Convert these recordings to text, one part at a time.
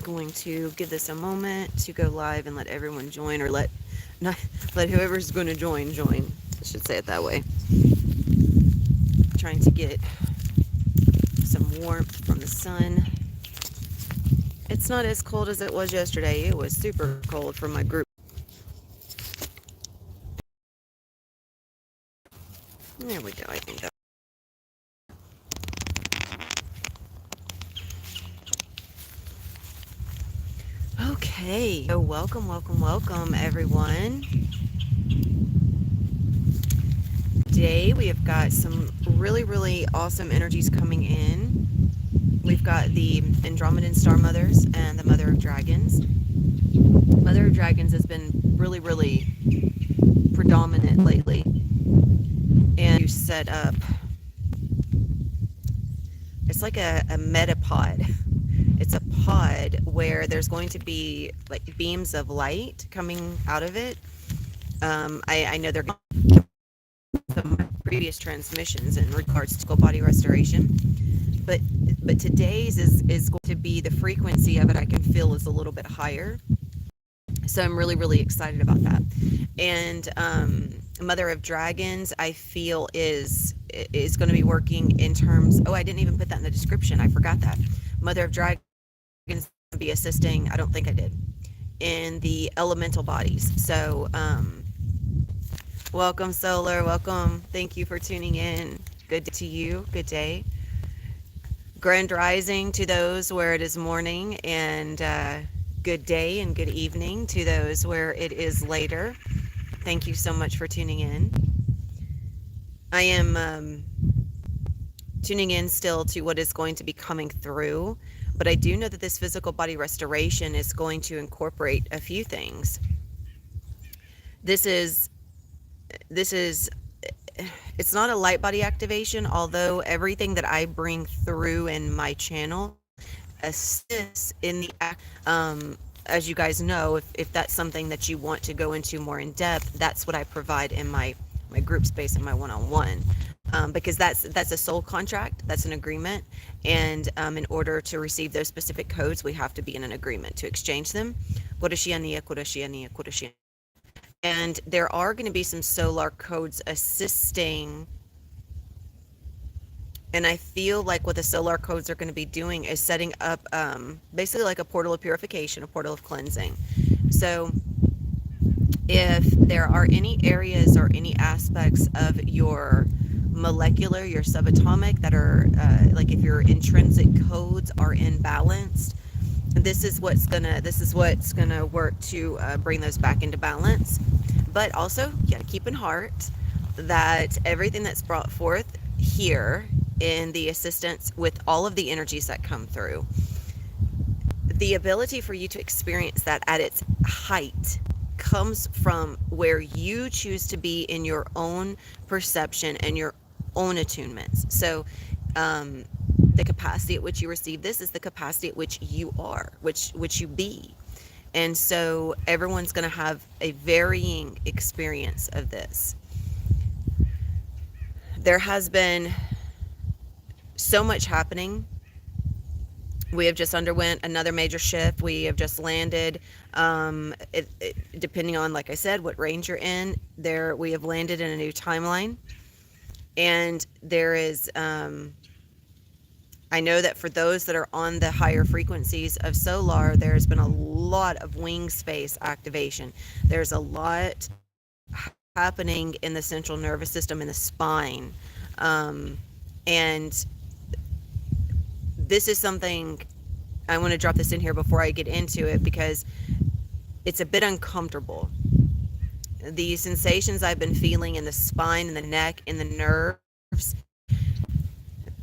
going to give this a moment to go live and let everyone join, or not, let whoever's going to join. I should say it that way. Trying to get some warmth from the sun. It's not as cold as it was yesterday. It was super cold for my group. There we go. I think that. Okay. So welcome, everyone. Today we have got some really awesome energies coming in. We've got the Andromedan Star Mothers and the Mother of Dragons. Mother of Dragons has been really predominant lately. And you set up, it's like a metapod. It's a pod where there's going to be like beams of light coming out of it. I know they're some previous transmissions in regards to body restoration, but today's is going to be the frequency of it. I can feel is a little bit higher, so I'm really excited about that. And Mother of Dragons, I feel is going to be working in terms. Oh, I didn't even put that in the description. I forgot that. Mother of Dragons to be assisting. I don't think I did, in the elemental bodies. So welcome, Solar. Welcome. Thank you for tuning in. Good to you. Good day. Grand rising to those where it is morning, and good day and good evening to those where it is later. Thank you so much for tuning in. I am tuning in still to what is going to be coming through, but I do know that this physical body restoration is going to incorporate a few things. This is it's not a light body activation, although everything that I bring through in my channel assists in the as you guys know, if that's something that you want to go into more in depth, that's what I provide in my group space and my one-on-one, because that's a soul contract, that's an agreement, and in order to receive those specific codes, we have to be in an agreement to exchange them. And there are going to be some solar codes assisting. And I feel like what the solar codes are going to be doing is setting up basically like a portal of purification, a portal of cleansing. So if there are any areas or any aspects of your molecular, your subatomic, that are like if your intrinsic codes are imbalanced, this is what's gonna work to bring those back into balance. But also, you gotta keep in heart that everything that's brought forth here in the assistance with all of the energies that come through, the ability for you to experience that at its height comes from where you choose to be in your own perception and your own attunements. So the capacity at which you receive this is the capacity at which you are, which you be. And so everyone's going to have a varying experience of this. There has been so much happening. We have just underwent another major shift. We have just landed, depending on, like I said, what range you're in, there we have landed in a new timeline. And there is, I know that for those that are on the higher frequencies of solar, there's been a lot of wing space activation. There's a lot happening in the central nervous system, in the spine. And this is something I want to drop this in here before I get into it, because it's a bit uncomfortable. The sensations I've been feeling in the spine, in the neck, in the nerves,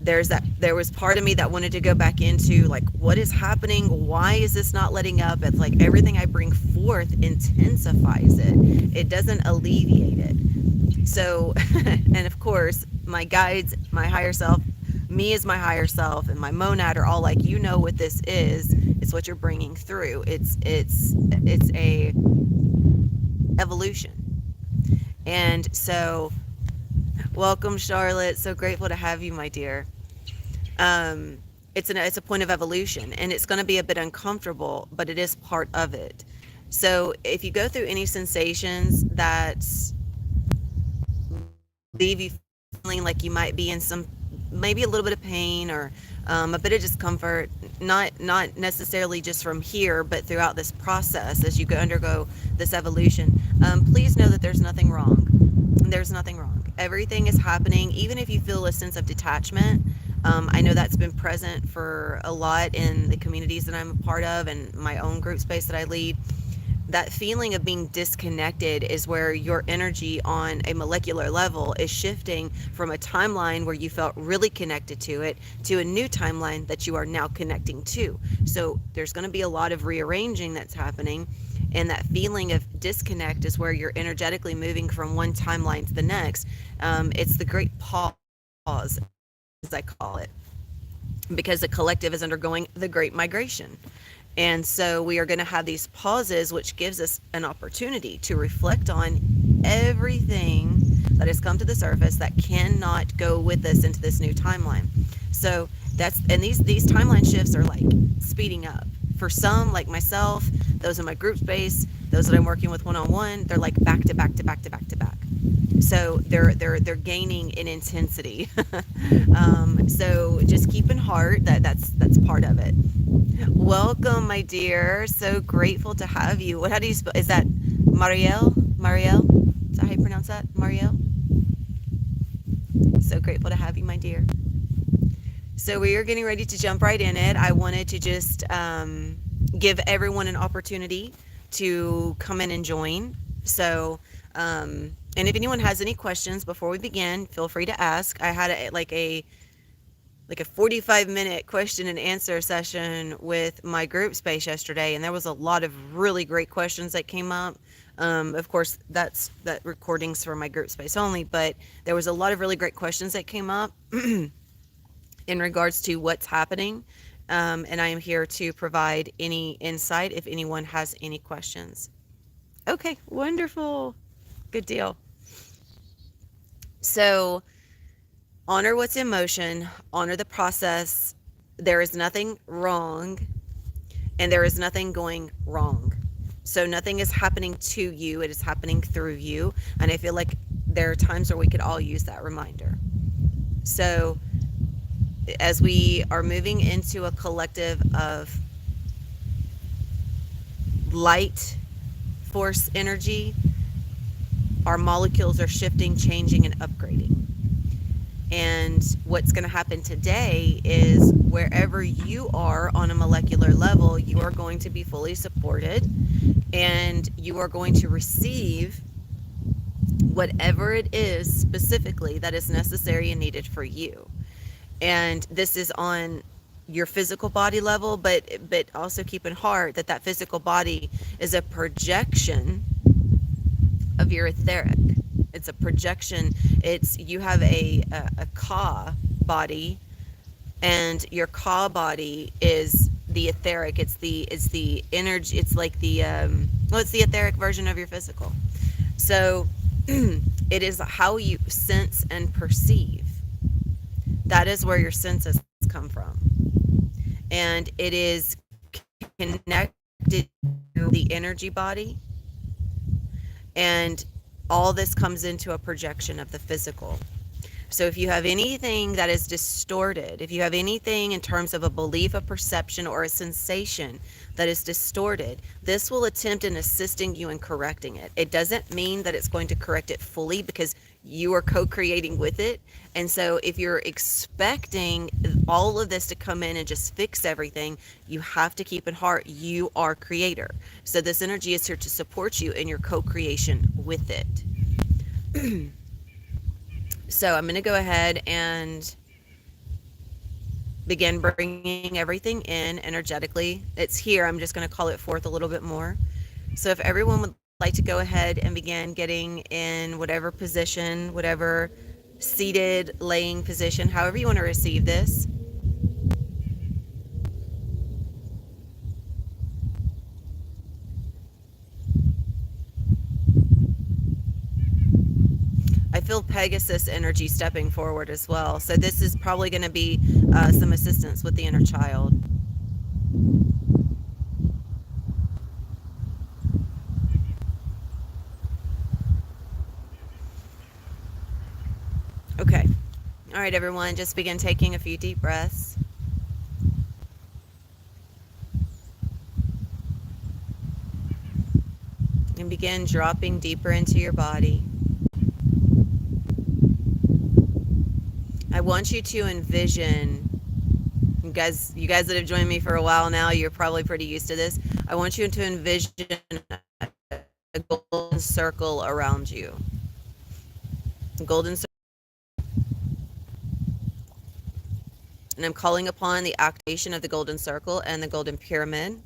there was part of me that wanted to go back into, like, what is happening? Why is this not letting up? It's like everything I bring forth intensifies it. It doesn't alleviate it. So, and of course, my guides, my higher self, me as my higher self, and my monad are all like, you know what this is. It's what you're bringing through. It's a evolution. And so, welcome, Charlotte. So grateful to have you, my dear. It's a point of evolution, and it's going to be a bit uncomfortable, but it is part of it. So if you go through any sensations that leave you feeling like you might be in some, maybe a little bit of pain, or a bit of discomfort, not necessarily just from here, but throughout this process as you go undergo this evolution, please know that there's nothing wrong. There's nothing wrong. Everything is happening, even if you feel a sense of detachment. I know that's been present for a lot in the communities that I'm a part of and my own group space that I lead. That feeling of being disconnected is where your energy on a molecular level is shifting from a timeline where you felt really connected to it to a new timeline that you are now connecting to. So there's going to be a lot of rearranging that's happening. And that feeling of disconnect is where you're energetically moving from one timeline to the next. It's the great pause, as I call it, because the collective is undergoing the great migration. And so we are going to have these pauses, which gives us an opportunity to reflect on everything that has come to the surface that cannot go with us into this new timeline. So these timeline shifts are like speeding up. For some, like myself, those in my group space, those that I'm working with one on one, they're like back to back to back to back to back. So they're gaining in intensity. So just keep in heart that that's part of it. Welcome, my dear. So grateful to have you. How do you spell? Is that Marielle? Marielle? Is that how you pronounce that? Marielle? So grateful to have you, my dear. So we are getting ready to jump right in it. I wanted to just give everyone an opportunity to come in and join. So, and if anyone has any questions before we begin, feel free to ask. I had like a 45-minute question and answer session with my group space yesterday, and there was a lot of really great questions that came up. Of course, that recording's for my group space only, but there was a lot of really great questions that came up in regards to what's happening. And I am here to provide any insight if anyone has any questions. Okay, wonderful. Good deal. So, honor what's in motion, honor the process. There is nothing wrong, and there is nothing going wrong. So, nothing is happening to you, it is happening through you. And I feel like there are times where we could all use that reminder. So, as we are moving into a collective of light force energy, our molecules are shifting, changing, and upgrading. And what's going to happen today is wherever you are on a molecular level, you are going to be fully supported, and you are going to receive whatever it is specifically that is necessary and needed for you. And this is on your physical body level, but also keep in heart that that physical body is a projection of your etheric. It's a projection. It's you have a ka body, and your ka body is the etheric. It's the energy. It's like the it's the etheric version of your physical. So it is how you sense and perceive. That is where your senses come from, and it is connected to the energy body, and all this comes into a projection of the physical. So if you have anything that is distorted, if you have anything in terms of a belief, a perception, or a sensation that is distorted, this will attempt in assisting you in correcting it. It doesn't mean that it's going to correct it fully, because you are co-creating with it. And so if you're expecting all of this to come in and just fix everything, you have to keep in heart you are creator. So this energy is here to support you in your co-creation with it. So I'm going to go ahead and begin bringing everything in energetically. It's here. I'm just going to call it forth a little bit more. So if everyone would like to go ahead and begin getting in whatever position, whatever seated, laying position, however you want to receive this. I feel Pegasus energy stepping forward as well. So this is probably going to be some assistance with the inner child. Okay. All right, everyone, just begin taking a few deep breaths. And begin dropping deeper into your body. I want you to envision, you guys that have joined me for a while now, you're probably pretty used to this. I want you to envision a golden circle around you. A golden circle. And I'm calling upon the activation of the golden circle and the golden pyramid.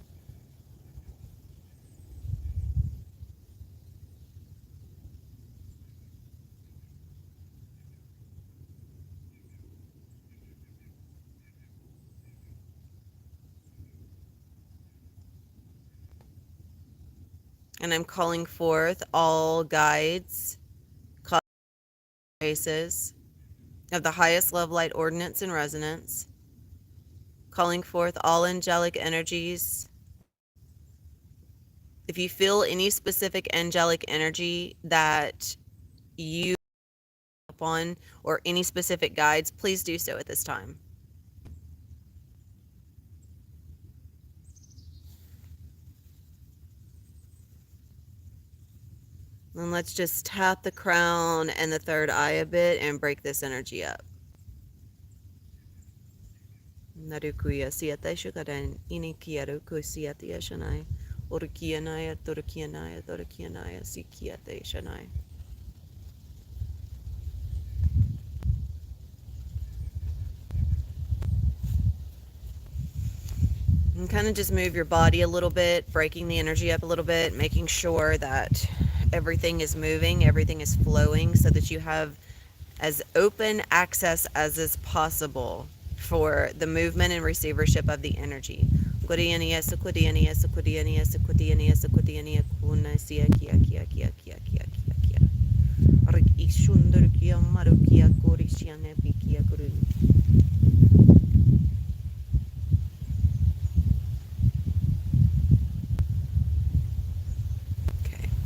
And I'm calling forth all guides, races of the highest love light ordinance and resonance, calling forth all angelic energies. If you feel any specific angelic energy that you upon or any specific guides, please do so at this time. And let's just tap the crown and the third eye a bit and break this energy up. Narukuya siata shukaran inikiaru kusiatia shanai. Urukianaya, Turukianaya, Turukianaya, Sikiate Shanai. And kind of just move your body a little bit, breaking the energy up a little bit, making sure that everything is moving, everything is flowing, so that you have as open access as is possible for the movement and receivership of the energy. Okay,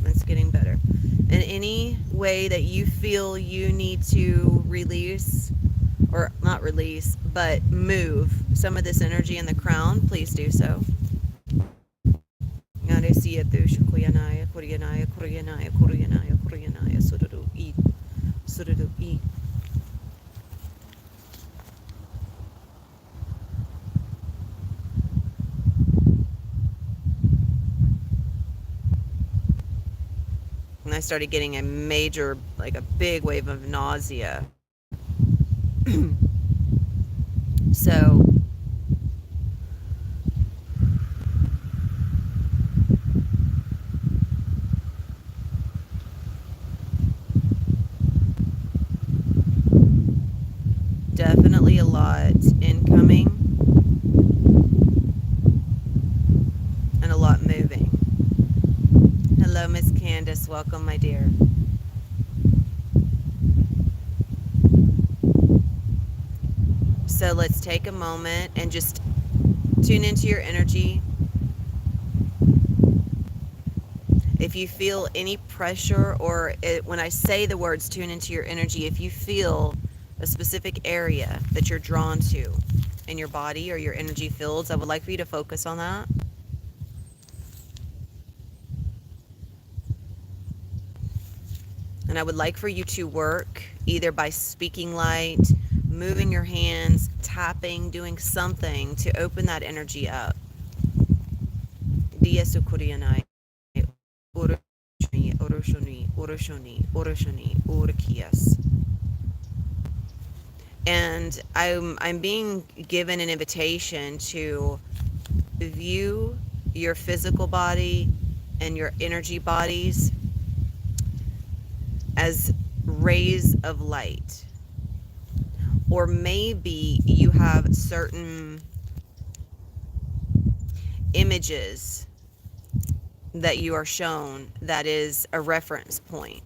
that's getting better. In any way that you feel you need to release, or not release, but move some of this energy in the crown, please do so. And I started getting a major, like a big wave of nausea. So definitely a lot incoming and a lot moving. Hello, Miss Candace. Welcome, my dear. So let's take a moment and just tune into your energy. If you feel any pressure, or when I say the words tune into your energy, if you feel a specific area that you're drawn to in your body or your energy fields, I would like for you to focus on that. And I would like for you to work either by speaking light, moving your hands, tapping, doing something to open that energy up. And I'm being given an invitation to view your physical body and your energy bodies as rays of light. Or maybe you have certain images that you are shown that is a reference point.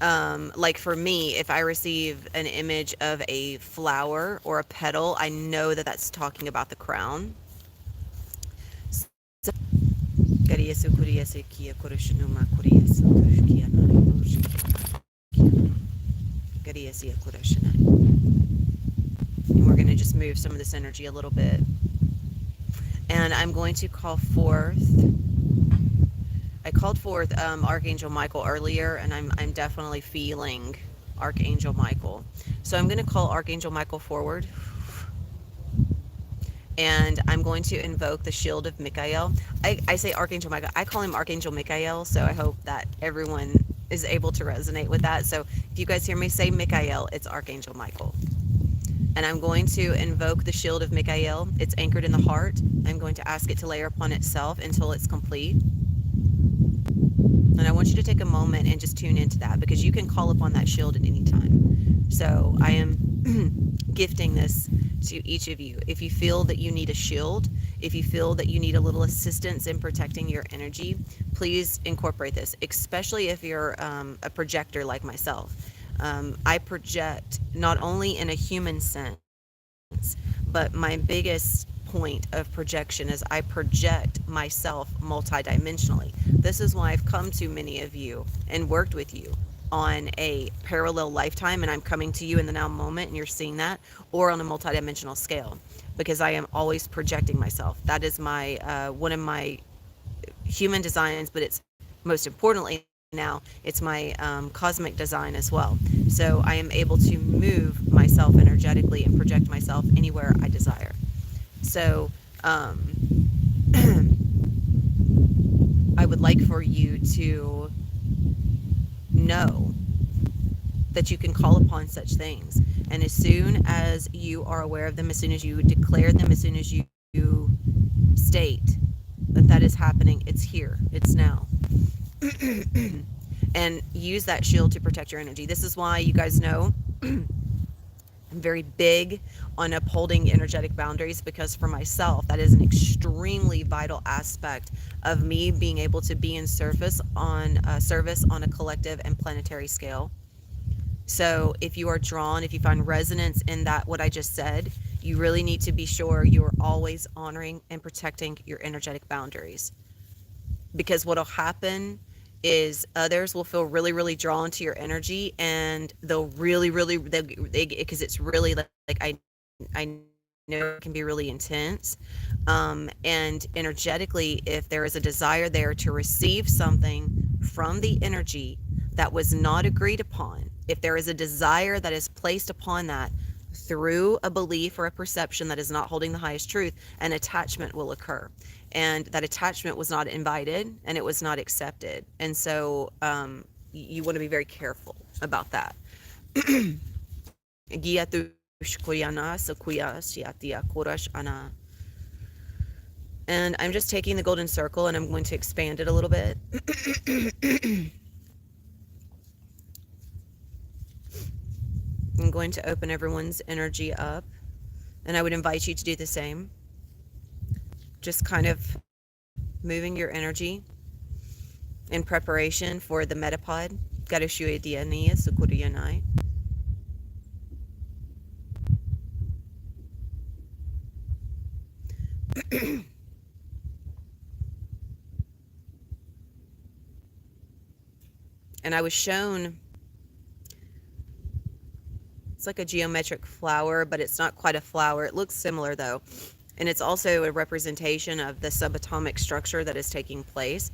Like for me, if I receive an image of a flower or a petal, I know that that's talking about the crown. And we're going to just move some of this energy a little bit. And I'm going to call forth. I called forth Archangel Michael earlier, and I'm definitely feeling Archangel Michael. So I'm going to call Archangel Michael forward, and I'm going to invoke the shield of Michael. I say Archangel Michael. I call him Archangel Michael, so I hope that everyone is able to resonate with that. So if you guys hear me say Michael, it's Archangel Michael. And I'm going to invoke the shield of Michael. It's anchored in the heart. I'm going to ask it to layer upon itself until it's complete. And I want you to take a moment and just tune into that, because you can call upon that shield at any time. So I am gifting this to each of you. If you feel that you need a shield, if you feel that you need a little assistance in protecting your energy, please incorporate this, especially if you're a projector like myself. I project not only in a human sense, but my biggest point of projection is I project myself multidimensionally. This is why I've come to many of you and worked with you on a parallel lifetime, and I'm coming to you in the now moment and you're seeing that, or on a multidimensional scale, because I am always projecting myself. That is my one of my human designs, but it's most importantly now it's my cosmic design as well. So I am able to move myself energetically and project myself anywhere I desire. So I would like for you to know that you can call upon such things, and as soon as you are aware of them, as soon as you declare them, as soon as you state that that is happening, it's here, it's now. And use that shield to protect your energy. This is why you guys know I'm very big on upholding energetic boundaries, because for myself, that is an extremely vital aspect of me being able to be in service on a collective and planetary scale. So if you are drawn, if you find resonance in that, what I just said, you really need to be sure you're always honoring and protecting your energetic boundaries. Because what'll happen is others will feel really, really drawn to your energy, and they'll really, really, because it's really like I know it can be really intense. And energetically, if there is a desire there to receive something from the energy that was not agreed upon, if there is a desire that is placed upon that through a belief or a perception that is not holding the highest truth, an attachment will occur. And that attachment was not invited and it was not accepted. And so you want to be very careful about that. And I'm just taking the golden circle and I'm going to expand it a little bit. I'm going to open everyone's energy up, and I would invite you to do the same. Just kind of moving your energy in preparation for the metapod. Garushuya Diania Sukuriyanai. And I was shown, it's like a geometric flower, but it's not quite a flower. It looks similar though. And it's also a representation of the subatomic structure that is taking place.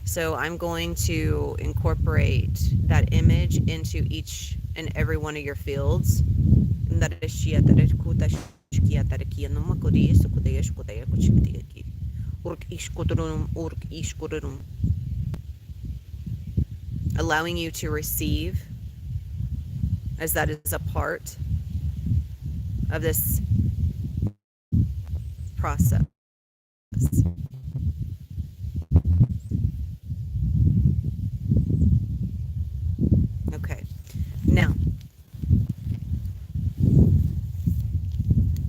So I'm going to incorporate that image into each and every one of your fields. Allowing you to receive, as that is a part of this process. Okay, now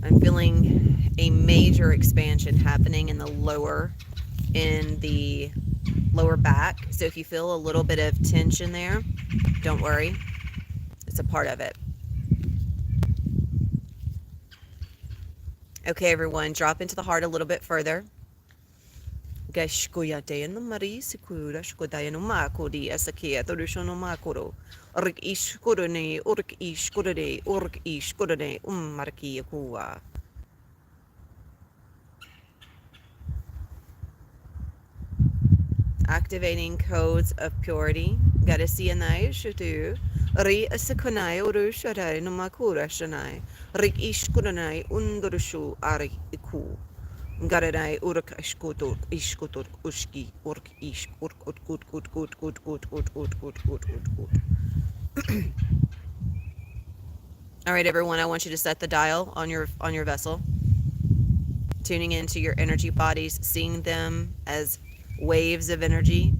I'm feeling a major expansion happening in the lower back. So if you feel a little bit of tension there, don't worry. It's a part of it. Okay, everyone, drop into the heart a little bit further. Gashkoyate no Mari Sikura Shkodaya no Makodi Asakia Torushono Makoro. Ork Ishkorone, Ork Ishkorone, Ork Ishkorone, Marki Yakua. Activating codes of purity. Garasianai Shutu. Ri Asakonai Uru Sharai no Makura Shanai. Rik Ishkoronai Undurushu Ari Iku. Garadai urk ishkutur ishkutur ushki urk ish urk ut gut gut gut gut gut gut gut gut gut gut gut. All right, everyone, I want you to set the dial on your vessel, tuning into your energy bodies, seeing them as waves of energy,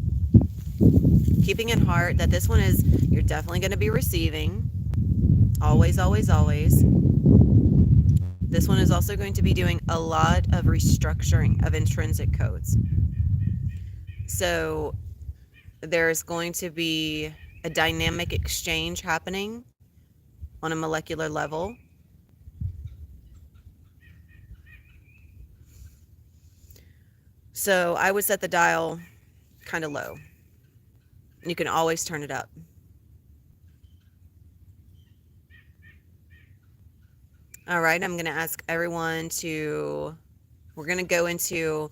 keeping in heart that this one is, you're definitely going to be receiving, always, always, always. This one is also going to be doing a lot of restructuring of intrinsic codes. So there's going to be a dynamic exchange happening on a molecular level. So I would set the dial kind of low. You can always turn it up. All right, I'm going to ask everyone to, we're going to go into,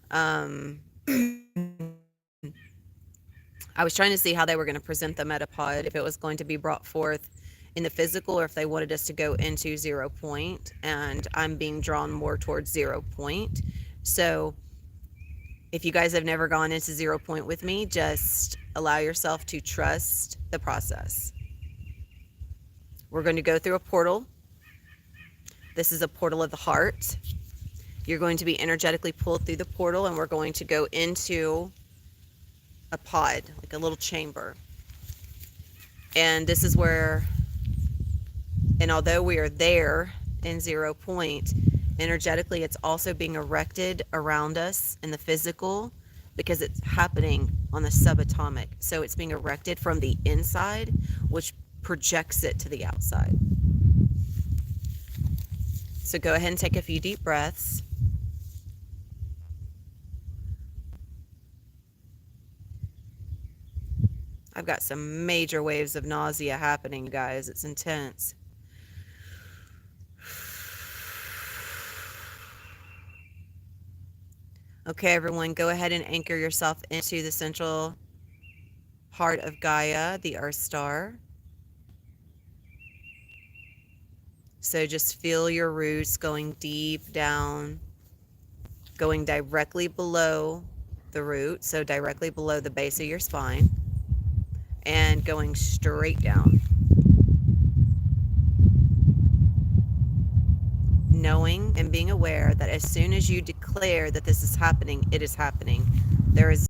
I was trying to see how they were going to present the metapod, if it was going to be brought forth in the physical or if they wanted us to go into 0 point, and I'm being drawn more towards 0 point. So if you guys have never gone into 0 point with me, just allow yourself to trust the process. We're going to go through a portal. This is a portal of the heart. You're going to be energetically pulled through the portal, and we're going to go into a pod, like a little chamber. And this is where, and although we are there in 0 point, energetically it's also being erected around us in the physical, because it's happening on the subatomic. So it's being erected from the inside, which projects it to the outside. So go ahead and take a few deep breaths. I've got some major waves of nausea happening, guys. It's intense. Okay, everyone, go ahead and anchor yourself into the central heart of Gaia, the Earth Star. So just feel your roots going deep down, going directly below the root, so directly below the base of your spine, and going straight down. Knowing and being aware that as soon as you declare that this is happening, it is happening. There is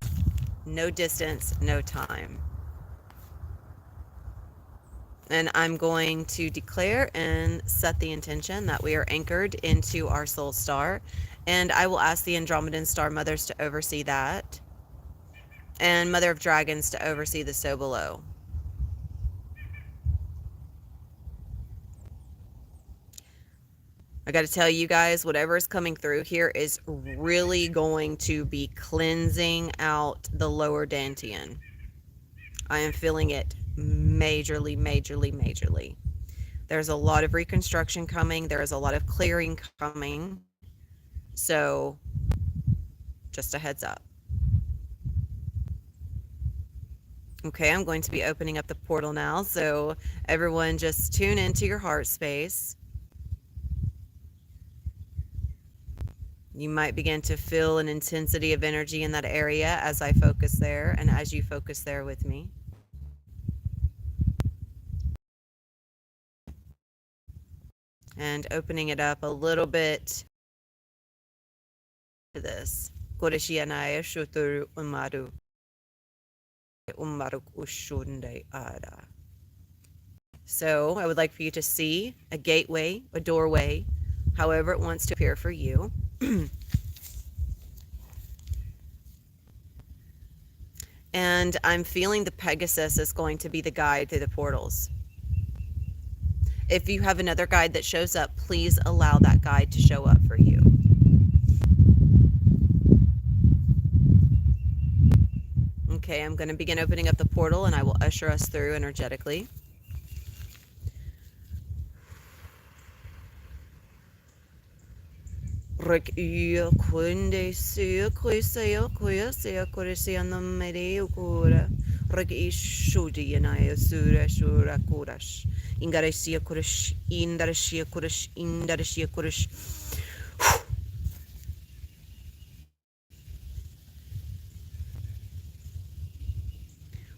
no distance, no time. And I'm going to declare and set the intention that we are anchored into our soul star. And I will ask the Andromedan star mothers to oversee that, and Mother of Dragons to oversee the so below. I got to tell you guys, whatever is coming through here is really going to be cleansing out the lower dantian. I am feeling it majorly, majorly, majorly. There's a lot of reconstruction coming. There is a lot of clearing coming. So just a heads up. Okay, I'm going to be opening up the portal now. So everyone just tune into your heart space. You might begin to feel an intensity of energy in that area as I focus there and as you focus there with me. And opening it up a little bit to this. So I would like for you to see a gateway, a doorway, however it wants to appear for you. And I'm feeling the Pegasus is going to be the guide through the portals. If you have another guide that shows up, please allow that guide to show up for you. Okay, I'm going to begin opening up the portal and I will usher us through energetically. Rek ia kunde sia kuisea kuisea kuresia no mere ukura. Rek ishudi yanaya sura shura kurash. Ingaresia kurish, indaresia kurish, indaresia kurish.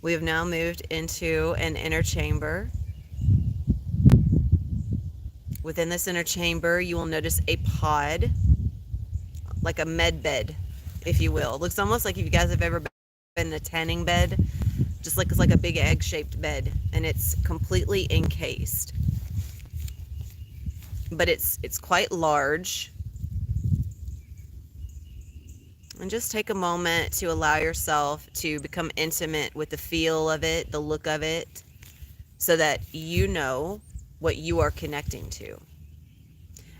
We have now moved into an inner chamber. Within this inner chamber, you will notice a pod, like a med bed, if you will. It looks almost like if you guys have ever been in a tanning bed, just like it's like a big egg-shaped bed, and it's completely encased. But it's quite large. And just take a moment to allow yourself to become intimate with the feel of it, the look of it, so that you know what you are connecting to.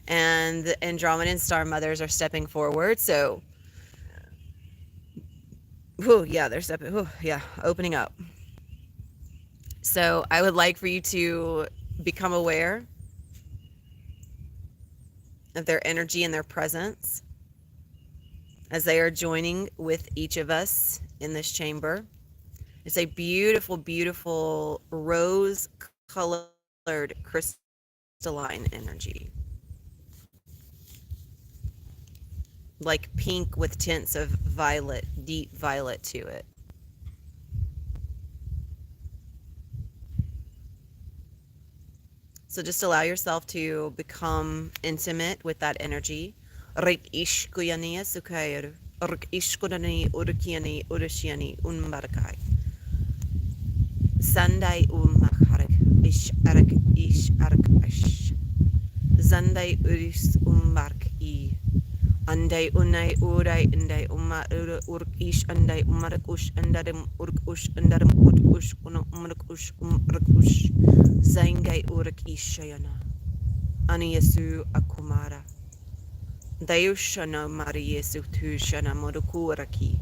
And the Andromedan star mothers are stepping forward. So, they're stepping, opening up. So I would like for you to become aware of their energy and their presence as they are joining with each of us in this chamber. It's a beautiful, beautiful rose-colored crystalline energy. Like pink with tints of violet, deep violet to it. So just allow yourself to become intimate with that energy. Rik ishkuyani sukayr, rik ishkudani urukiani urushiani unbarakai. Sandai umakharak ish arak ish arak ish. Zandai uris umbark I. Andai unai urai andai urk ish andai umarakush andarim urkush andarim urkush umarakush umarakush. Zangai urak ishayana. Aniyesu akumara. Dayushana Mariyesu Tushana Modukuraki.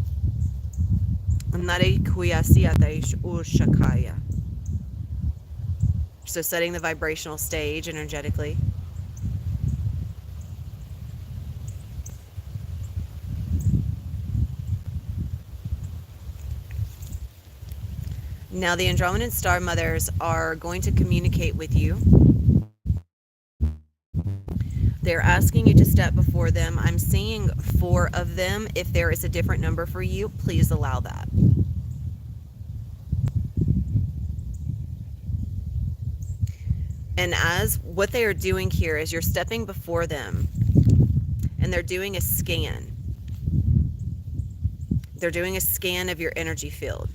Nare Kuyasia Daish Urshakaya. So setting the vibrational stage energetically. Now the Andromedan star mothers are going to communicate with you. They're asking you to step before them. I'm seeing 4 of them. If there is a different number for you, please allow that. And as what they are doing here is you're stepping before them and they're doing a scan. They're doing a scan of your energy field.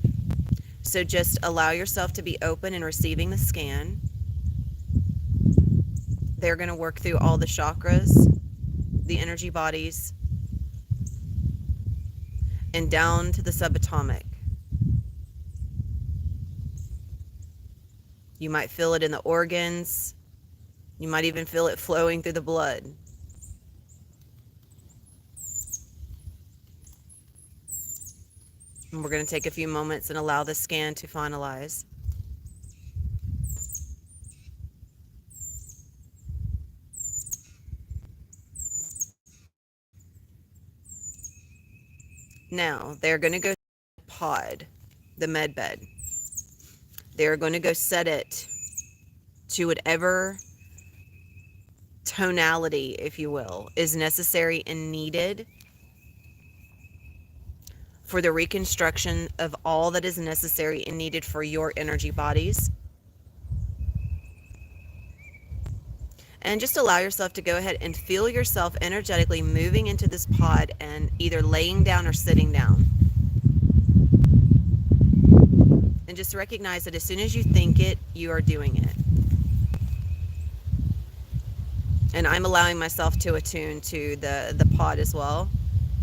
So just allow yourself to be open and receiving the scan. They're going to work through all the chakras, the energy bodies, and down to the subatomic. You might feel it in the organs. You might even feel it flowing through the blood. And we're going to take a few moments and allow the scan to finalize. Now, they're going to go pod, the med bed. They're going to go set it to whatever tonality, if you will, is necessary and needed for the reconstruction of all that is necessary and needed for your energy bodies. And just allow yourself to go ahead and feel yourself energetically moving into this pod and either laying down or sitting down. And just recognize that as soon as you think it, you are doing it. And I'm allowing myself to attune to the pod as well.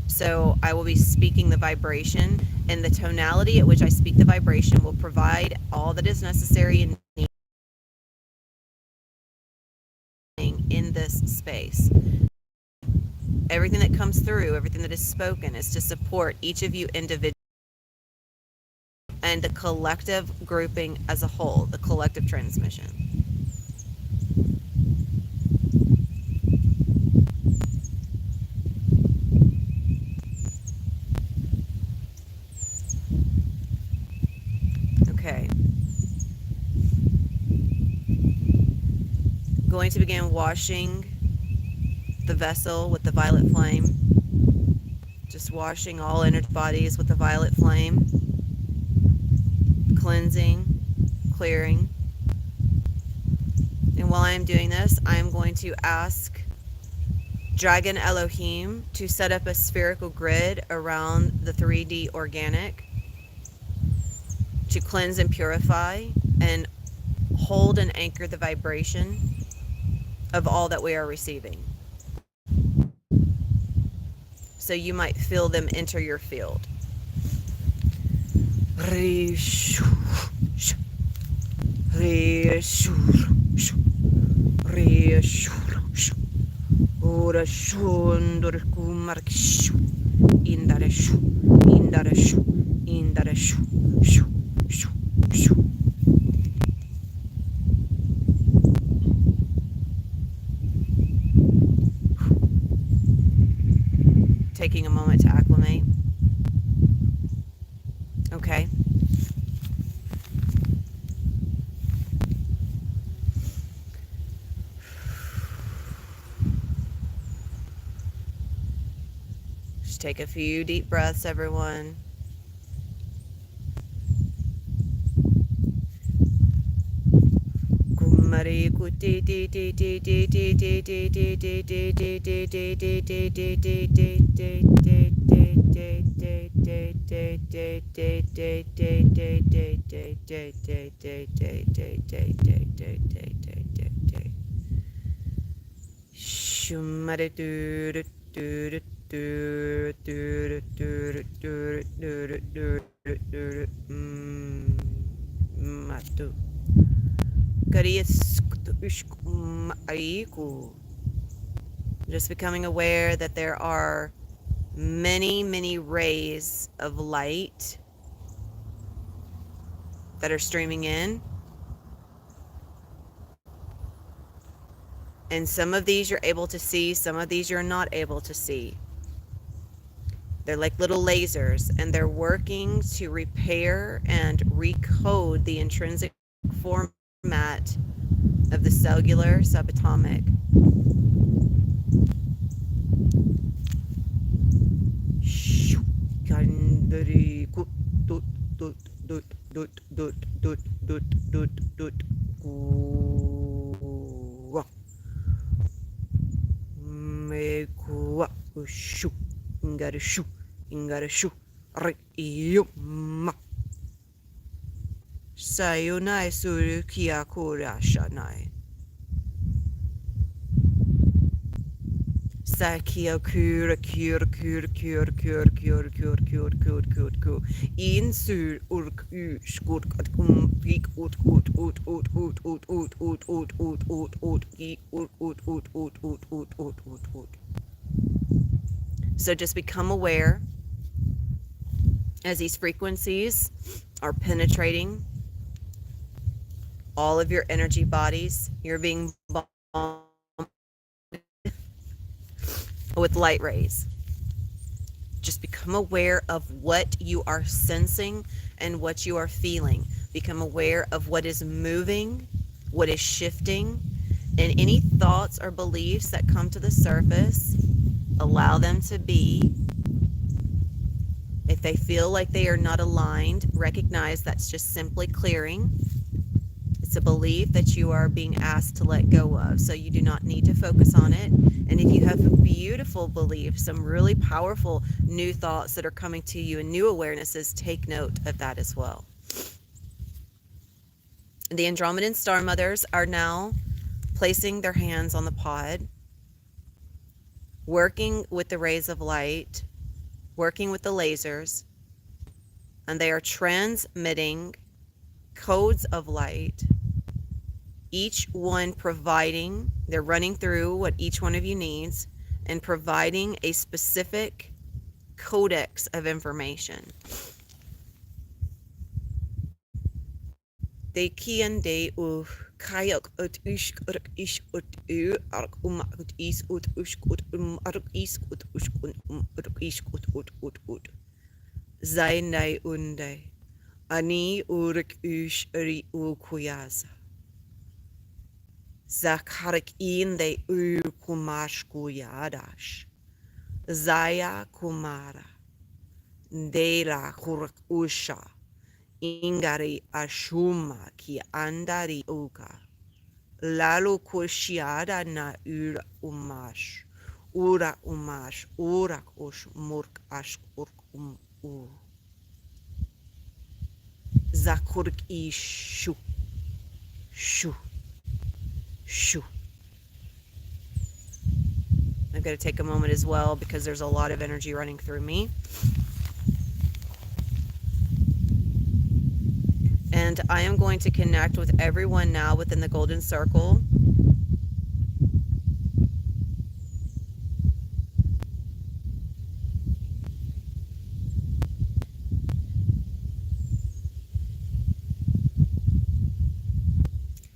So I will be speaking the vibration And the tonality at which I speak the vibration will provide all that is necessary and needed in this space. Everything that comes through, everything that is spoken, is to support each of you individually and the collective grouping as a whole, the collective transmission. Okay. Going to begin washing the vessel with the violet flame. Just washing all energy bodies with the violet flame. Cleansing, clearing. And while I am doing this, I am going to ask Dragon Elohim to set up a spherical grid around the 3D organic to cleanse and purify and hold and anchor the vibration of all that we are receiving. So you might feel them enter your field. Taking a moment to acclimate. Okay. Just take a few deep breaths, everyone. Just becoming aware that there are many, many rays of light that are streaming in. And some of these you're able to see, some of these you're not able to see. They're like little lasers, and they're working to repair and recode the intrinsic format of the cellular subatomic. Sayonai suru kia kora shanai. Sakia kura kura kura kura kura kura kura kura kura kura kura. In sur urk u skurt at pik ut ut ut ut ut ut ut ut ut ut ut ut i ut ut ut ut ut ut ut ut ut. So just become aware as these frequencies are penetrating all of your energy bodies. You're being bombarded with light rays. Just become aware of what you are sensing and what you are feeling. Become aware of what is moving, what is shifting, and any thoughts or beliefs that come to the surface, allow them to be. If they feel like they are not aligned, recognize that's just simply clearing. It's a belief that you are being asked to let go of, so you do not need to focus on it. And if you have a beautiful belief, some really powerful new thoughts that are coming to you and new awarenesses, take note of that as well. The Andromedan star mothers are now placing their hands on the pod, working with the rays of light, working with the lasers, and they are transmitting codes of light, each one providing, they're running through what each one of you needs and providing a specific codex of information. They kian de kayak ut ish ut ish ut ark ut is ut ush ut ark is ut ush ut ish ut zainai unde ani urik ush ri ukuyasa zakarik in de kumash kuyadash zaya kumara dela kurak usha ingari ashuma ki andari uka lalo kushiada na umash urak ush murk ash urk u zakurk ishu shu shu. I've got to take a moment as well because there's a lot of energy running through me. And I am going to connect with everyone now within the golden circle.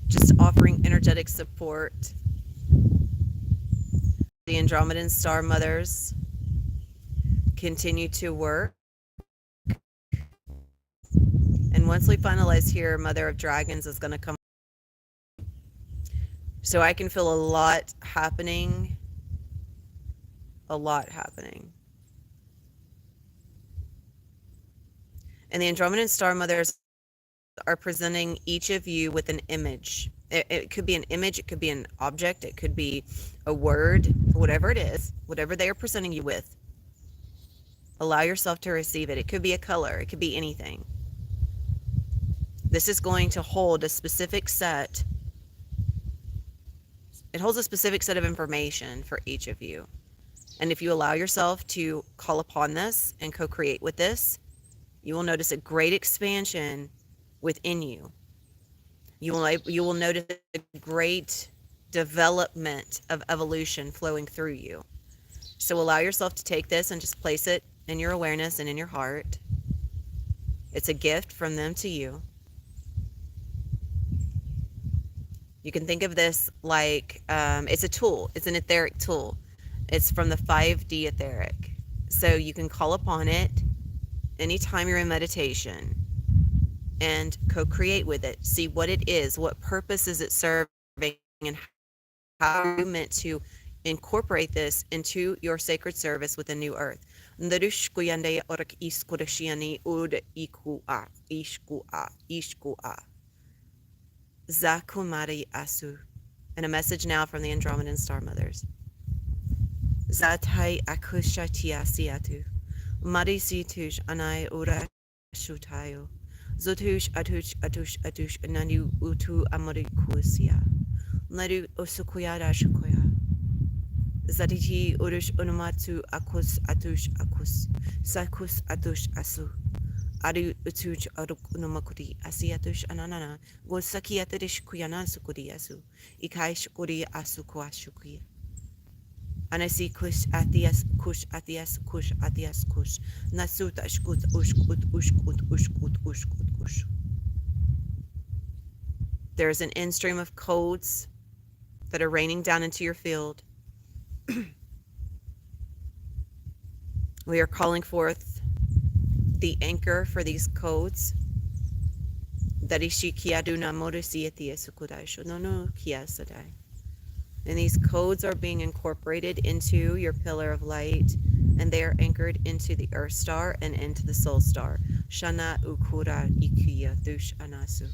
Just offering energetic support. The Andromedan star mothers continue to work. And once we finalize here, Mother of Dragons is going to come. So I can feel a lot happening. A lot happening. And the Andromedan star mothers are presenting each of you with an image. It could be an image, it could be an object, it could be a word, whatever it is, whatever they are presenting you with. Allow yourself to receive it. It could be a color, it could be anything. This is going to hold a specific set. It holds a specific set of information for each of you. And if you allow yourself to call upon this and co-create with this, you will notice a great expansion within you. You will notice a great development of evolution flowing through you. So allow yourself to take this and just place it in your awareness and in your heart. It's a gift from them to you. You can think of this like it's a tool. It's an etheric tool. It's from the 5D etheric. So you can call upon it anytime you're in meditation and co-create with it. See what it is, what purpose is it serving, and how are you meant to incorporate this into your sacred service with the new earth. Zakumari Asu. And a message now from the Andromedan star mothers. Zatai akusha tiasiatu. Marisi tush anai ura shutayo. Zotush atush nanu utu amari kusia. Nadu osukuyada shukoya. Zaditi urush unumatsu akus atush akus. Sakus atush asu. Adu utuj aruk unumakuri asiatush ananana. Gosakiatadish kuyanan sukuri asu. Ikai shukuri asu kuashukuya. Anasi kush atias kush atias kush atias kush. Nasuta shkut ushkut ushkut ushkut ushkut ush. There's an in-stream of codes that are raining down into your field. We are calling forth the anchor for these codes. And these codes are being incorporated into your pillar of light, and they are anchored into the earth star and into the soul star. Shana ukura ikuya dush anasu.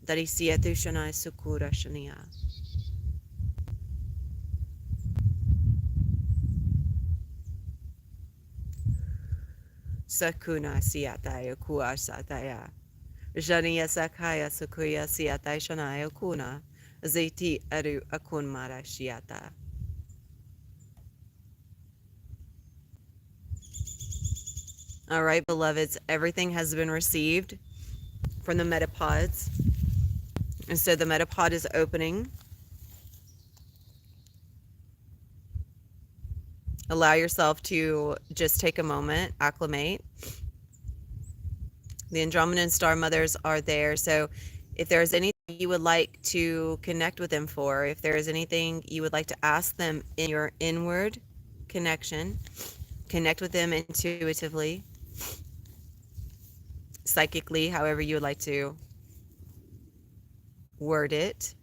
Darisia dushanai sukura shania. Sakuna siataya kua sataya. Jania sakaya sukuya siataya shanaya kuna. Zaiti aru akun mara shiata. All right, beloveds, everything has been received from the metapods. And so the metapod is opening. Allow yourself to just take a moment, acclimate. The Andromedan star mothers are there. So if there's anything you would like to connect with them for, if there is anything you would like to ask them in your inward connection, connect with them intuitively, psychically, however you would like to word it,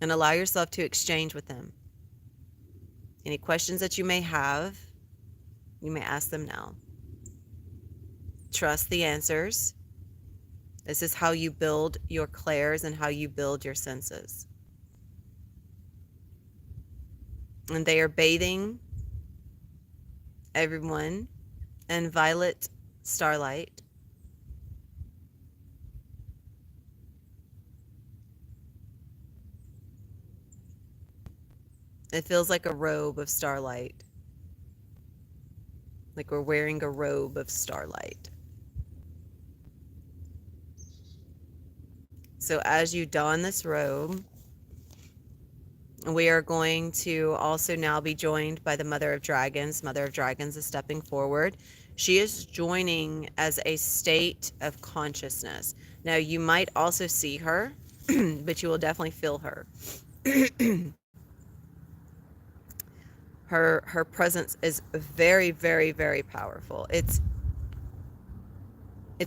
and allow yourself to exchange with them. Any questions that you may have, you may ask them now. Trust the answers. This is how you build your clairs and how you build your senses. And they are bathing everyone in violet starlight. It feels like a robe of starlight, like we're wearing a robe of starlight. So as you don this robe, we are going to also now be joined by the Mother of Dragons. Mother of Dragons is stepping forward. She is joining as a state of consciousness. Now, you might also see her, but you will definitely feel her. Her presence is very, very, very powerful. It's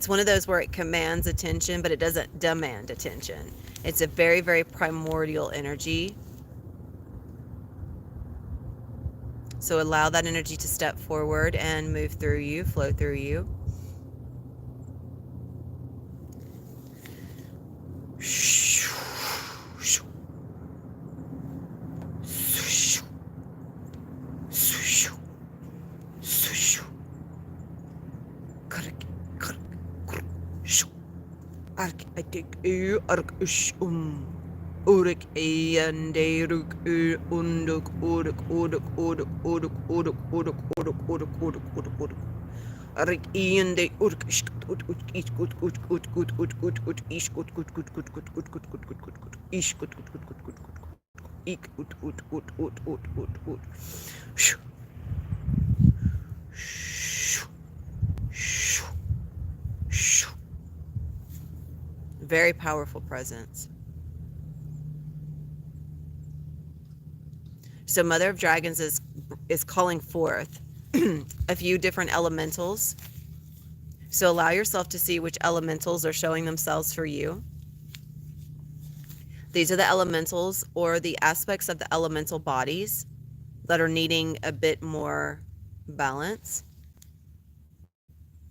one of those where it commands attention, but it doesn't demand attention. It's a very, very primordial energy. So allow that energy to step forward and move through you, flow through you. Uruk ande ruk unduk uruk uruk uruk uruk uruk uruk uruk uruk uruk uruk uruk arik ande uruk ishkut ut ut ishkut ut ut ut ut ut ut ishkut ut ut ut ut ut ut ut ut ut ut ishkut ut ut ut ut ut ik ut ut ut ut ut ut ut very powerful presence. So Mother of Dragons is calling forth a few different elementals. So allow yourself to see which elementals are showing themselves for you. These are the elementals or the aspects of the elemental bodies that are needing a bit more balance.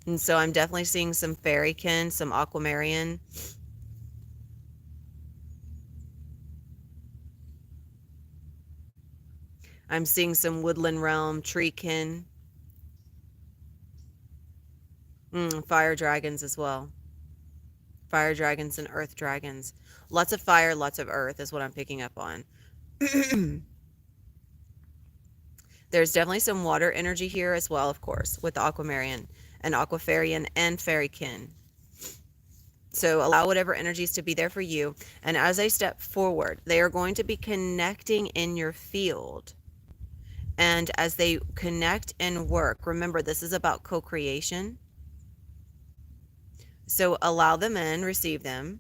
And so I'm definitely seeing some fairykin, some aquamarian. I'm seeing some woodland realm, treekin, fire dragons as well. Fire dragons and earth dragons. Lots of fire, lots of earth is what I'm picking up on. There's definitely some water energy here as well, of course, with the aquamarian and aquafarian and fairykin. So allow whatever energies to be there for you. And as they step forward, they are going to be connecting in your field. And as they connect and work, remember, this is about co-creation. So allow them in, receive them.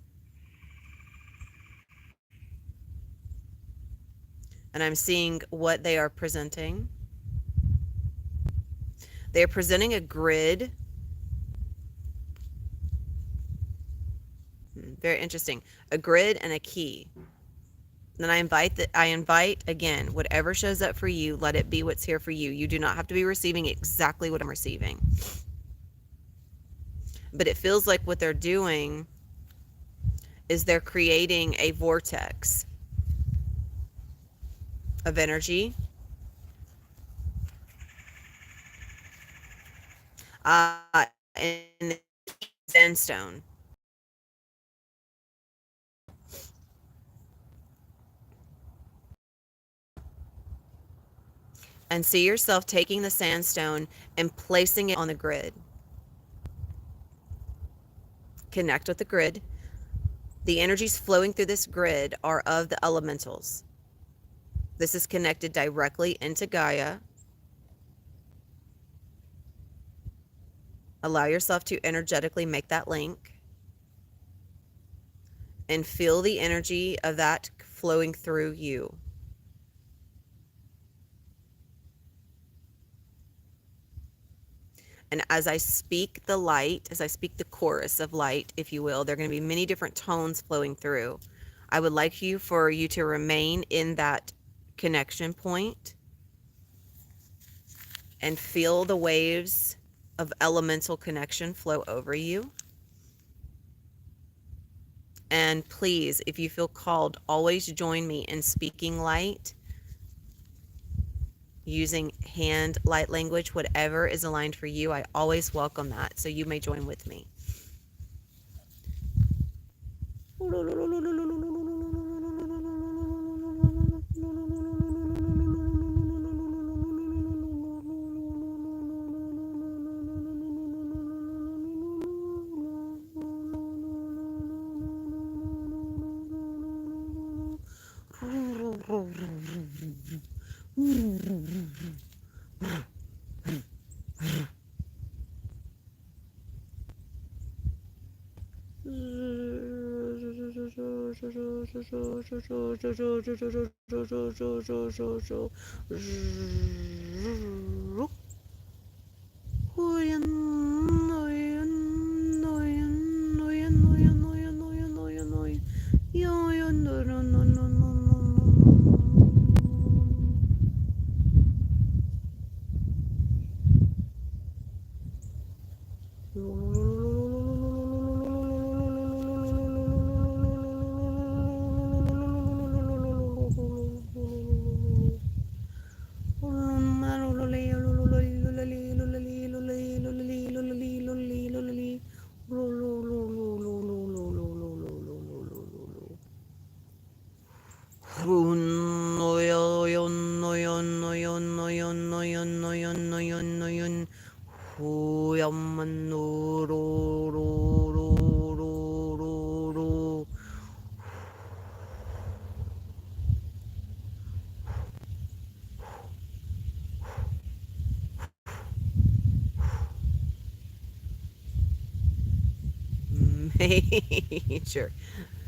And I'm seeing what they are presenting. They're presenting a grid. Very interesting. A grid and a key. Then I invite again, whatever shows up for you, let it be what's here for you. You do not have to be receiving exactly what I'm receiving. But it feels like what they're doing is they're creating a vortex of energy. In sandstone. And see yourself taking the sandstone and placing it on the grid. Connect with the grid. The energies flowing through this grid are of the elementals. This is connected directly into Gaia. Allow yourself to energetically make that link and feel the energy of that flowing through you. And as I speak the light, as I speak the chorus of light, if you will, there are going to be many different tones flowing through. I would like for you to remain in that connection point and feel the waves of elemental connection flow over you. And please, if you feel called, always join me in speaking light, using hand light language, whatever is aligned for you. I always welcome that. So you may join with me.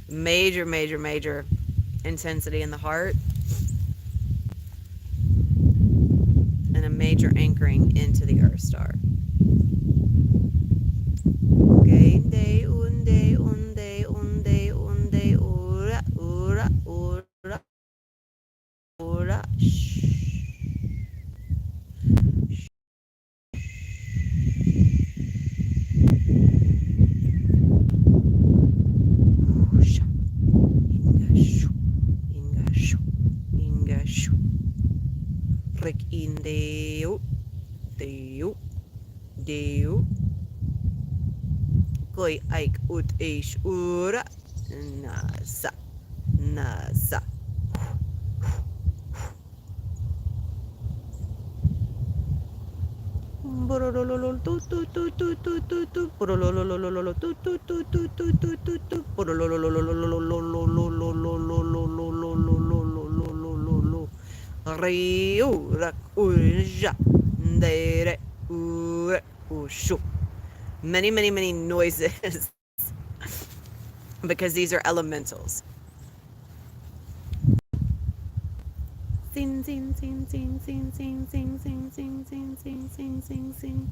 Major, major intensity in the heart and a major anchoring into the Earth Star. Okay, ura. Rik in deu, koi aik ut ish ura, nasa. Many noises because these are elementals. Sing, sing, sing, sing, sing, sing, sing, sing, sing, sing, sing, sing, sing, sing.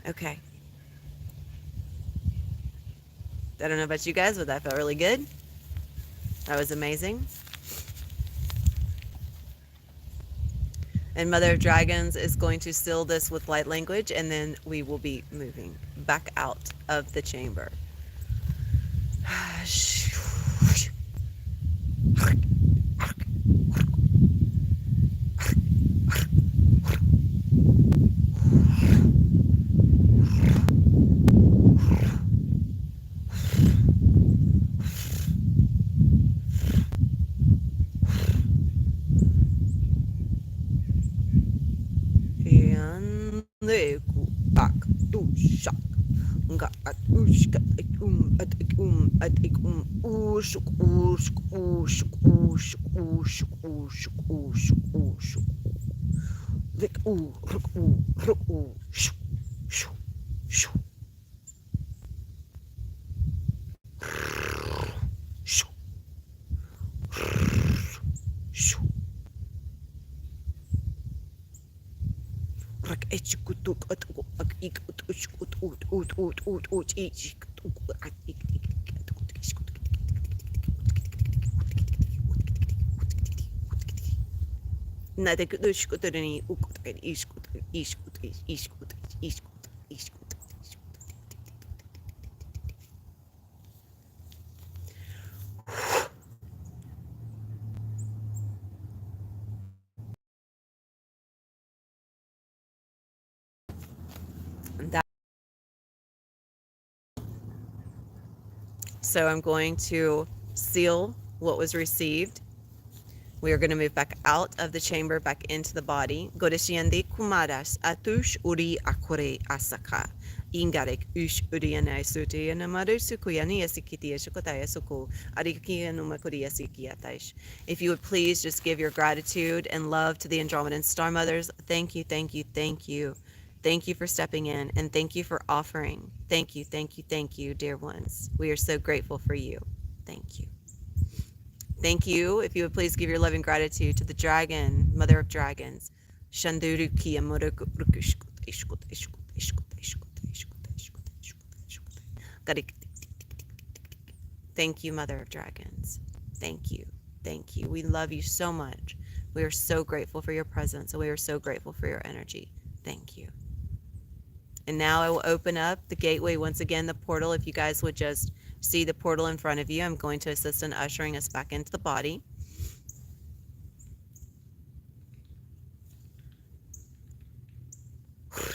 Okay. I don't know about you guys, but that felt really good. That was amazing. And Mother of Dragons is going to seal this with light language, and then we will be moving back out of the chamber. Yandeku ak tushak nga at ushka at at ushuk ushuk ushuk ushuk ushuk ushuk ushuk ushuk lik ruk ruk shu shu shu shu shu rak echikutuk at ak ik ut ush ut ut ut ut ut ut ich at ik na de kudushkutani ukut ishkut ishkut ishkut ishkut ishkut. That, so I'm going to seal what was received. We are going to move back out of the chamber, back into the body. Godeshiende kumaras atush uri akure asaka. Ingarek ush uriana suti and amadu sukuyani asikiti shukotaya suku. Arikia numakuri asikiatash. If you would please just give your gratitude and love to the Andromedan Star Mothers. Thank you, thank you, thank you. Thank you for stepping in and thank you for offering. Thank you, thank you, thank you, dear ones. We are so grateful for you. Thank you. Thank you. If you would please give your loving gratitude to the dragon, mother of dragons. Shanduru Kiyamura Thank you, mother of dragons. Thank you. Thank you. We love you so much. We are so grateful for your presence and we are so grateful for your energy. Thank you. And now I will open up the gateway once again, the portal. If you guys would just see the portal in front of you, I'm going to assist in ushering us back into the body.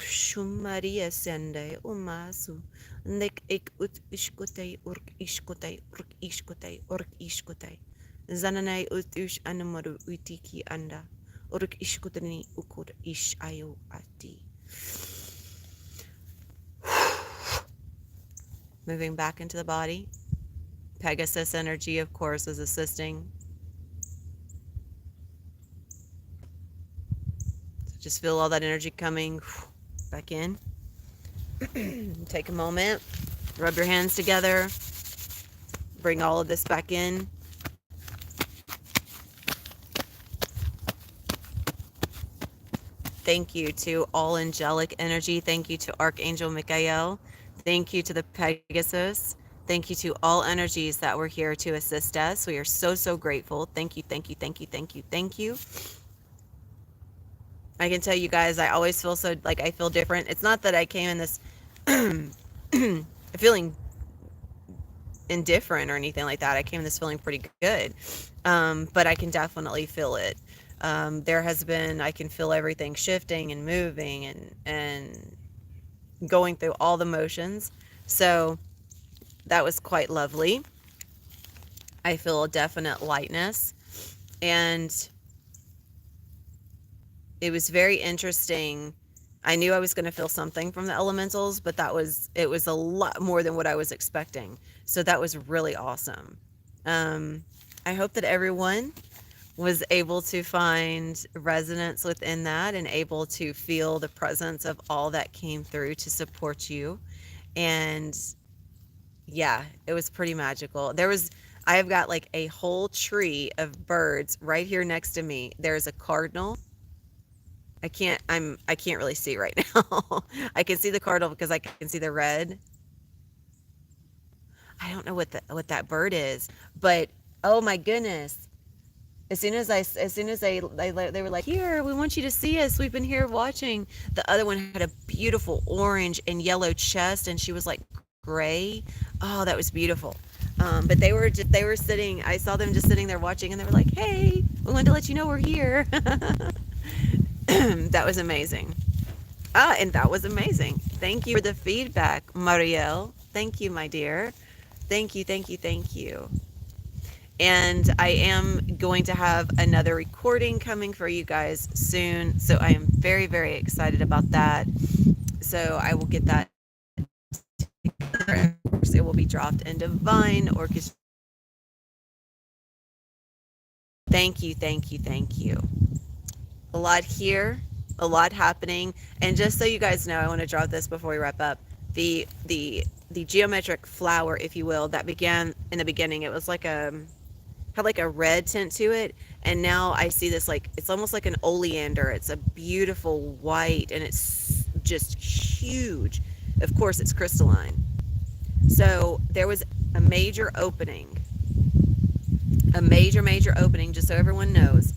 Shumaria sende umasu nek ik ut ishkotei urk ishkotei urk ishkotei urk ishkotei zananai ut ush anamaru utiki anda urk ishkoteni ukur ish ayo ati. Moving back into the body. Pegasus energy, of course, is assisting. So just feel all that energy coming back in. Take a moment, rub your hands together, bring all of this back in. Thank you to all angelic energy. Thank you to Archangel Michael. Thank you to the Pegasus. Thank you to all energies that were here to assist us. We are so, so grateful. Thank you, thank you, thank you, thank you, thank you. I can tell you guys, I always feel so, like, I feel different. It's not that I came in this feeling indifferent or anything like that. I came in this feeling pretty good. But I can definitely feel it. There has been, I can feel everything shifting and moving and going through all the motions. So that was quite lovely. I feel a definite lightness. And it was very interesting. I knew I was going to feel something from the elementals, but it was a lot more than what I was expecting. So that was really awesome. I hope that everyone was able to find resonance within that and able to feel the presence of all that came through to support you. And yeah, it was pretty magical. I have got like a whole tree of birds right here next to me. There's a cardinal. I can't really see right now. I can see the cardinal because I can see the red. I don't know what that bird is, but oh my goodness. As soon as they were like, here, we want you to see us. We've been here watching. The other one had a beautiful orange and yellow chest, and she was like gray. Oh, that was beautiful. But they were sitting. I saw them just sitting there watching, and they were like, "Hey, we wanted to let you know we're here." That was amazing. And that was amazing. Thank you for the feedback, Marielle. Thank you, my dear. Thank you, thank you, thank you. And I am going to have another recording coming for you guys soon. So I am very, very excited about that. So I will get that together. And of course, it will be dropped in divine orchestration. Thank you, thank you, thank you. A lot here, a lot happening. And just so you guys know, I want to drop this before we wrap up. The geometric flower, if you will, that began in the beginning, it was like a had like a red tint to it, and now I see this, like it's almost like an oleander. It's a beautiful white, and it's just huge. Of course, it's crystalline. So there was a major opening, a major opening, just so everyone knows,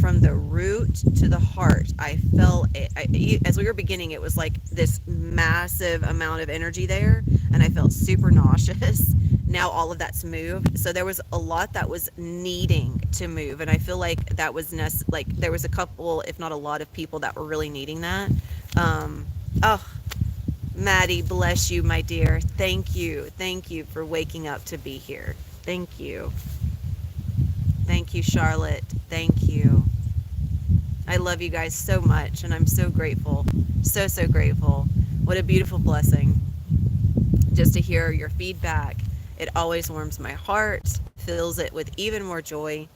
from the root to the heart. I felt it. As we were beginning, it was like this massive amount of energy there, and I felt super nauseous. Now all of that's moved, so there was a lot that was needing to move, and I feel like that was like there was a couple, if not a lot, of people that were really needing that. Um, oh, Maddie, bless you, my dear. Thank you for waking up to be here. Thank you, Charlotte. Thank you. I love you guys so much, and I'm so grateful. So grateful. What a beautiful blessing just to hear your feedback. It always warms my heart, fills it with even more joy.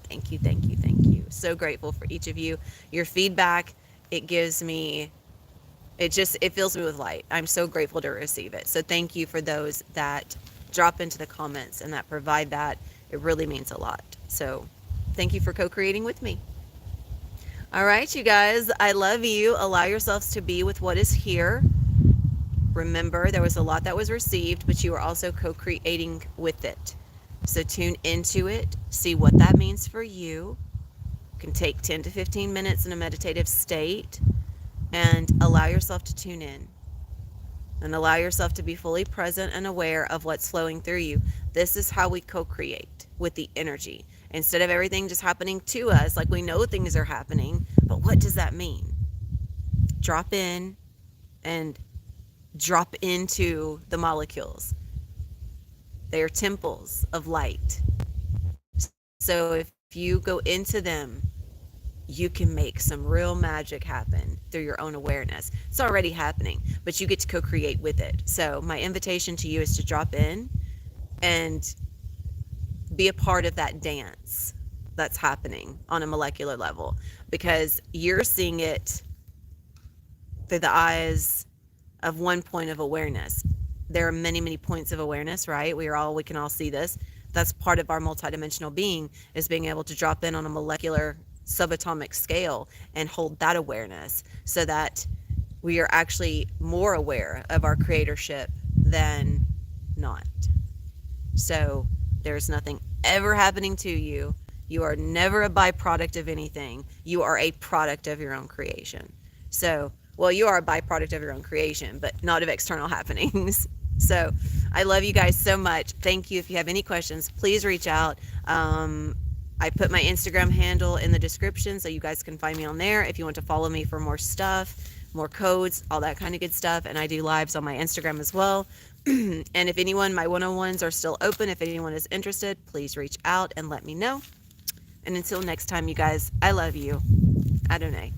Thank you, thank you, thank you. So grateful for each of you. Your feedback, it gives me, it fills me with light. I'm so grateful to receive it. So thank you for those that drop into the comments and that provide that. It really means a lot. So thank you for co-creating with me. All right, you guys, I love you. Allow yourselves to be with what is here. Remember, there was a lot that was received, but you are also co-creating with it. So tune into it, see what that means for you. You can take 10 to 15 minutes in a meditative state and allow yourself to tune in and allow yourself to be fully present and aware of what's flowing through you. This is how we co-create with the energy. Instead of everything just happening to us, like we know things are happening, but what does that mean? Drop in and drop into the molecules. They are temples of light. So if you go into them, you can make some real magic happen through your own awareness. It's already happening, but you get to co-create with it. So my invitation to you is to drop in and be a part of that dance that's happening on a molecular level, because you're seeing it through the eyes of one point of awareness. There are many points of awareness, right? We can all see this. That's part of our multidimensional being, is being able to drop in on a molecular subatomic scale and hold that awareness, so that we are actually more aware of our creatorship than not. So there's nothing ever happening to you. You are never a byproduct of anything. You are a product of your own creation. So, well, you are a byproduct of your own creation, but not of external happenings. So I love you guys so much. Thank you. If you have any questions, please reach out. I put my Instagram handle in the description, so you guys can find me on there if you want to follow me for more stuff, more codes, all that kind of good stuff. And I do lives on my Instagram as well. And if anyone, my one-on-ones are still open. If anyone is interested, please reach out and let me know. And until next time, you guys, I love you. Adonai.